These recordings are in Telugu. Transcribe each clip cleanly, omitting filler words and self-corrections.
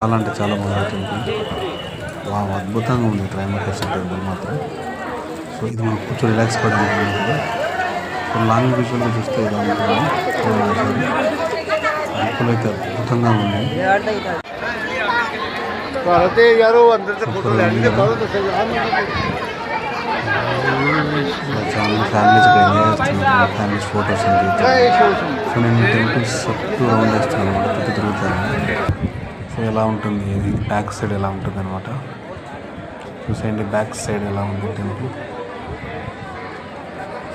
చాలా అంటే చాలా బాగుంది టెంపుల్. వావ్, అద్భుతంగా ఉంది త్రయంబకేశ్వర టెంపుల్ మాత్రం. సో ఇది మనం కొంచెం రిలాక్స్ పడడానికి. సో లాంగ్ విజువల్గా చూస్తే ఇలా ఉంటుంది. టెంపుల్ అయితే అద్భుతంగా ఉంది. చాలా ఫ్యామిలీస్ ఇక్కడ ఎంజాయ్ చేస్తున్నారు. ఫ్యామిలీస్ ఫోటోస్ అండి. సో నేను టెంపుల్స్ చుట్టూ రౌండ్ చేస్తాను అనమాట, చుట్టూ తిరుగుతాను. సో ఎలా ఉంటుంది, బ్యాక్ సైడ్ ఎలా ఉంటుంది అనమాట. చూసేయండి బ్యాక్ సైడ్ ఎలా ఉంది టెంపుల్.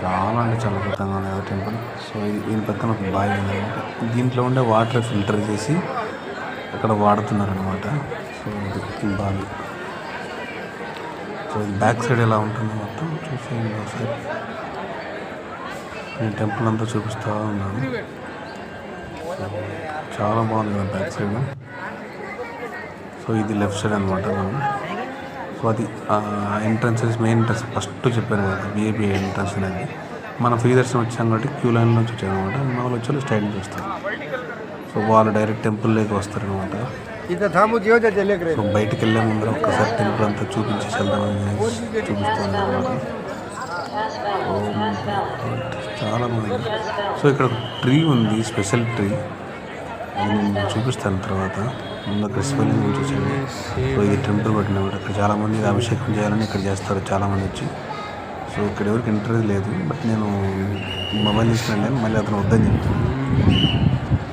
చాలా అంటే చాలా అద్భుతంగా ఉంది కదా టెంపుల్. సో దీని పక్కన ఒక బావి ఉందన్నమాట. దీంట్లో ఉండే వాటర్ ఫిల్టర్ చేసి అక్కడ వాడుతున్నారు అనమాట. సో ఇది బావి. సో బ్యాక్ సైడ్ ఎలా ఉంటుంది మొత్తం చూసేయండి ఒకసారి. నేను టెంపుల్ అంతా చూపిస్తూ ఉన్నాను. చాలా బాగుంది కదా బ్యాక్ సైడ్. సో ఇది లెఫ్ట్ సైడ్ అనమాట. సో అది ఎంట్రన్స్, మెయిన్ ఎంట్రన్స్ ఫస్ట్ చెప్పాను కదా, విఐపి ఎంట్రన్స్ అనేది. మనం ఫ్రీ దర్శనం వచ్చాం కాబట్టి క్యూ లైన్ నుంచి వచ్చాం అనమాట. మామూలు వచ్చి స్ట్రైట్ నుంచి వస్తాం. సో వాళ్ళు డైరెక్ట్ టెంపుల్లోకి వస్తారనమాట. సో బయటికి వెళ్ళే ముందర ఒక్కసారి టెంపుల్ అంతా చూపించేసి వెళ్దామని చూపిస్తాను అనమాట. చాలా బాగుంది. సో ఇక్కడ ఒక ట్రీ ఉంది, స్పెషల్ ట్రీ. అది నేను చూపిస్తాను తర్వాత. ముందు అక్కడ శివలింగం చూసండి. సో ఇది టెంపుల్ పట్టినమాట. ఇక్కడ చాలామంది అభిషేకం చేయాలని ఇక్కడ చేస్తారు చాలామంది వచ్చి. సో ఇక్కడ ఎవరికి ఇంటర్వ్యూ లేదు, బట్ నేను మొబైల్ తీసుకున్నాను. మళ్ళీ అతను వద్దని చెప్తాను.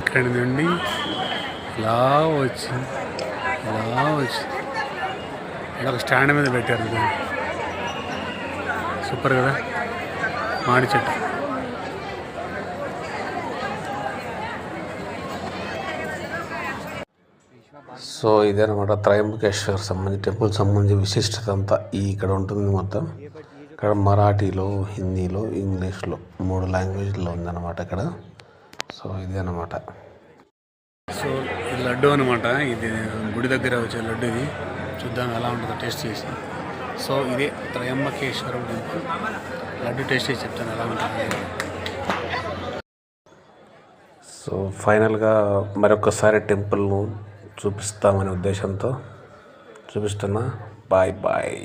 ఇక్కడ నుండి ఇలా వచ్చి ఇక్కడ ఒక స్టాండ్ మీద పెట్టారు. సూపర్ కదా, మాడి చెట్టు. సో ఇదేనమాట త్రయంబకేశ్వర్ సంబంధించి టెంపుల్ సంబంధించి విశిష్టత అంతా ఇక్కడ ఉంటుంది మొత్తం. ఇక్కడ మరాఠీలో, హిందీలో, ఇంగ్లీష్లో 3 లాంగ్వేజ్లో ఉందన్నమాట ఇక్కడ. సో ఇదే అనమాట. సో ఇది లడ్డు అనమాట. ఇది గుడి దగ్గర వచ్చే లడ్డు. ఇది చూద్దాం ఎలా ఉంటుందో టేస్ట్ చేసి. సో ఇదే త్రయంబకేశ్వరం టెంపుల్. లడ్డు టేస్ట్ చేసి చెప్తాను ఎలా ఉంటుంది. సో ఫైనల్గా మరొకసారి టెంపుల్ను చూపిస్తామనే ఉద్దేశంతో చూపిస్తున్నా. Bye bye.